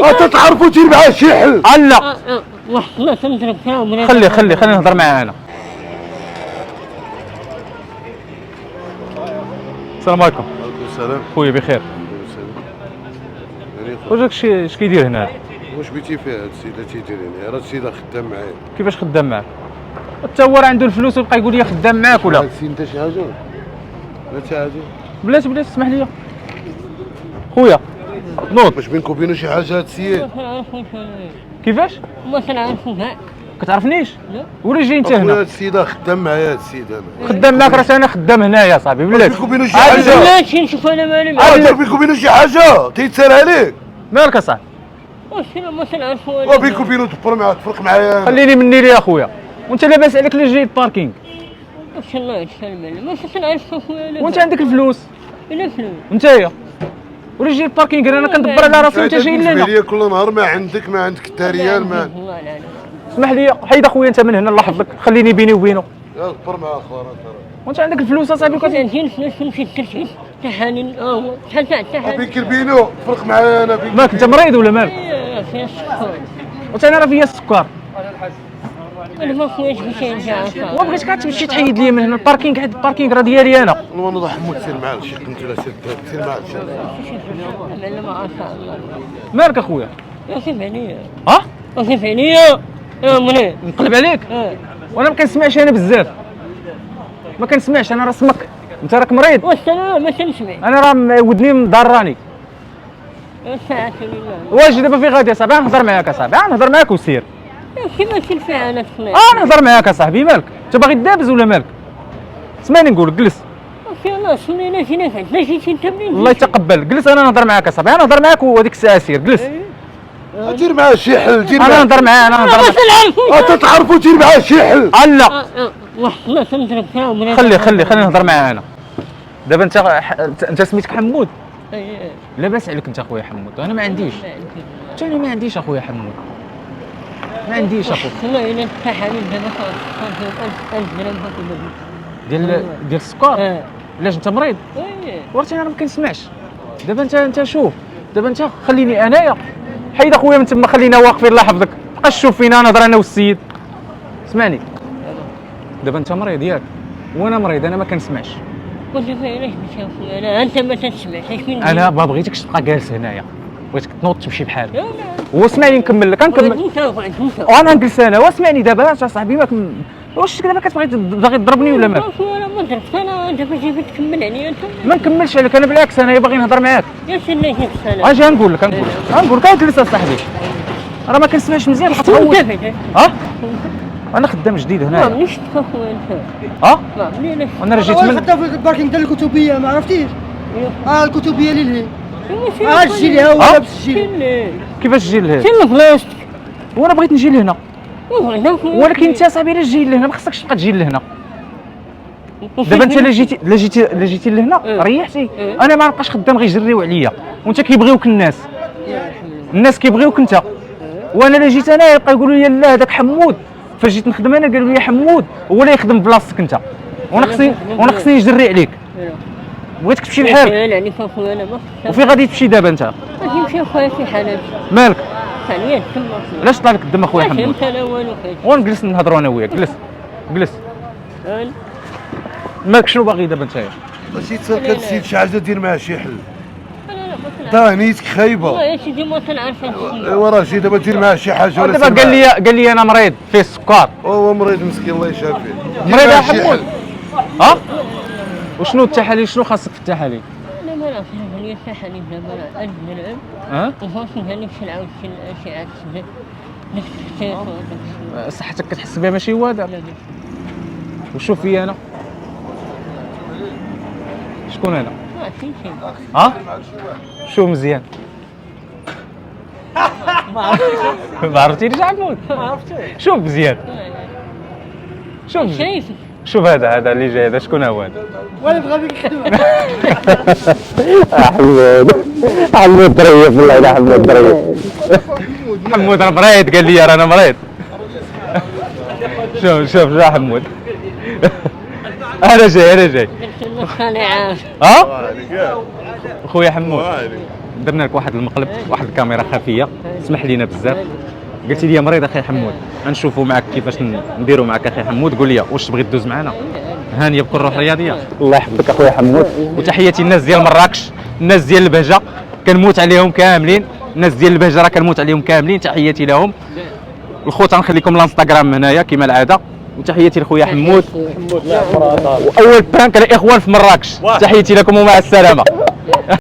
انت تعرفوا دير معاه شي حل. لا والله تنضرب كامل. خلي نهضر معاه انا. السلام عليكم. وعليكم السلام. خويا بخير. واش اش كيدير هنا؟ واش بغيتي فيه هاد السيد اللي تيدير هنا؟ راه السيد خدام معايا. كيفاش خدام معاك؟ حتى هو راه عنده الفلوس ويبقى يقول لي خدام معاك ولا؟ هاد السيد انت شي حاجه؟ لا شي حاجه؟ بلاتي اسمح لي خويا نوض. واش بينك وبينو شي حاجه هاد السيد؟ كيفاش؟ ما تنعرفو كاع. كتعرفنيش؟ لا. ولا جاي انت اخويا هنا؟ هاد السيد خدام معايا. هاد السيد انا خدام معاك راه انا خدام هنايا صاحبي بلاتي. بينك وبينو شي حاجه؟ بلاتي نشوف انا مالي معاه. بينك وبينو شي حاجه تيتسال عليك. مالك اصاحبي؟ واش انا ما تنعرفو انا. وبينك وبينو تفرق معايا. خليني مني لي اخويا. وانت لاباس عليك اللي جاي الباركينغ. واش الله يسلم عليك. ما تنعرفو خويا. وانت عندك الفلوس. الا فلوس. نتايا ولا جاي الباركينغ انا كندبر على راسي وانت جاي بالنسبه لنا. ليا كل نهار ما عندك حتى ريال ما. والله لا. اسمح لي حيد اخويا انت من هنا الله يحفظك. خليني بيني وبينه. يا دبر مع اخويا. وانت عندك الفلوس اصاحبي كنت فلوس نمشي نكرفي تحاليل. شحال تاع التحاليل. بيك البينو فرق معايا انا. مالك انت مريض ولا مالك؟ فيها السكر. وانت انا راه فيا السكر. انا ما خوياش باش يرجع. وبغيتك تمشي تحيد لي من هنا الباركينغ. حيت الباركينغ راه ديالي انا. والله نوض حمود سير معاه شي قنت ولا سير معاه. ما عرفت الله. مالك اخويا؟ يصيف عليا. ها؟ يصيف عليا يا منى. نقلب عليك؟ وانا ما كنسمعش انا بزاف. ما كنسمعش انا راه سمك. انت راك مريض. واش انا ما تنسمع. انا راه ودني مضراني. ساعة لله. واش دابا في غادي اصاحبي؟ نهضر معاك اصاحبي. نهضر معاك وسير. كيما تنفع انا تخلي. نهضر معاك اصاحبي. مالك؟ انت باغي تدابز ولا مالك؟ اسمعني نقول لك جلس. يلاه صلينا فينا فات. لا جيتي انت منين؟ الله يتقبل. جلس انا نهضر معاك اصاحبي. نهضر معاك وهذيك الساعه سير جلس. دير معاه شي حل. دير معاه. انا نهضر معاه. انا نهضر معاه. انت تعرفوا دير معاه شي حل. لا والله تنضرب كامل. خلي نهضر معاه انا. دابا انت سميتك حمود. لاباس عليك انت اخويا حمود. انا ما عنديش. انا ما عنديش اخويا حمود. ما عنديش اخويا. والله الا التحاليل دابا صافي 1000 درهم ديال السكر. علاش انت مريض؟ ورثي انا ما كنسمعش. دابا انت شوف. دابا انت خليني انايا. حيد اخويا من تما خلينا واقفين الله يحفظك. بقى شوف فينا نهضر انا والسيد. اسمعني. دابا انت مريض ياك وانا مريض انا ما كنسمعش. قلت له علاش مشى خويا؟ انت ما تسمعش. انا ما بغيتكش تبقى جالس هنايا. بغيتك تنوض تمشي بحالك. واسمعني نكمل لك. وانا نجلس انا. واسمعني دابا صاحبي واش دابا كتبغي تضربني ولا مالك؟ انا ما ضربت. انا دابا جيت تكمل عليا انت. ما نكملش عليك. انا بالعكس انا باغي نهضر معاك. يا سيدي جيت السلام. اجي نقول لك جلس اصاحبي. راه ما كنسمعش مزيان. انا خدام جديد هنا. ما عمرنيش شفتك اخويا انت. ما عمرني. انا راه جيت من خدام في الباركينغ ديال الكتبيه ما عرفتيش. الكتبيه اللي شي ليها ولا بالسجل. كيفاش تجي لهنا؟ فين بلاصتك؟ وانا بغيت نجي لهنا. ولكن انت صاحبي الا جاي لهنا ما خصكش تبقى تجي لهنا. دابا انت لا جيتي لهنا ريحتي. انا ما نبقاش خدام غيجريو عليا. وانت كيبغيوك الناس كيبغيوك انت. وانا لا جيت انا يبقى يقولوا لي لا هذاك حمود. فاش جيت نخدم انا قالوا لي حمود هو اللي يخدم بلاصتك انت. وانا خصني نجري عليك. بغيتك تمشي بحالك. وفي غادي تمشي دابا انت؟ غادي نمشي خويا في حالات. مالك؟ ثانيا تما. علاش طلع لك الدم اخويا حمود؟ انت لا والو خير. ونجلس نهضروا انا وياك. جلس. مالك شنو باغي دابا نتايا؟ ماشي تسال السيد شي حاجه دير معاه شي حل. لا نيتك خايبه. والله يا سيدي ما تنعرف هادشي. ايوا راه جي دابا دير معاه شي حاجه ولا. دابا قال لي انا مريض فيه السكر. هو مريض مسكين الله يشافيه. مريض يا حمود. وشنو التحاليل؟ شنو خاصك في التحاليل؟ انا ما نعرفش هي التحاليل دابا 1000 درهم. وفوق هذيك العاود شي اشعه صحتك كتحس بها ماشي هو دابا. وشوف فيا انا. شكون انا؟ ما عرفتيش. شوف مزيان. ما عرفتينيش حمود. شوف مزيان. شايفك. شوف هذا اللي جاي هذا شكون هو هذا؟ وانا بغا بك الخدمه. حمود ظريف والله يا حمود ظريف. حمود راه مريض قال لي انا مريض. شوف يا حمود. انا جاي. خلي عاف. خويا حمود درنا لك واحد المقلب، واحد الكاميرا خفيه، اسمح لينا بزاف. قلتي لي مريض اخي حمود، غنشوفوا معك كيفاش نديروا معك اخي حمود. قول لي واش تبغي تدوز معنا؟ هانيه بكل روح رياضيه. الله يحفظك اخويا حمود، وتحياتي الناس ديال مراكش، الناس ديال البهجه كنموت عليهم كاملين، الناس ديال البهجه راه كنموت عليهم كاملين، تحياتي لهم. الخوت غنخليكم الانستغرام هنايا كما العاده، وتحياتي لخويا حمود. واول برانك الاخوان في مراكش، تحياتي لكم ومع السلامه.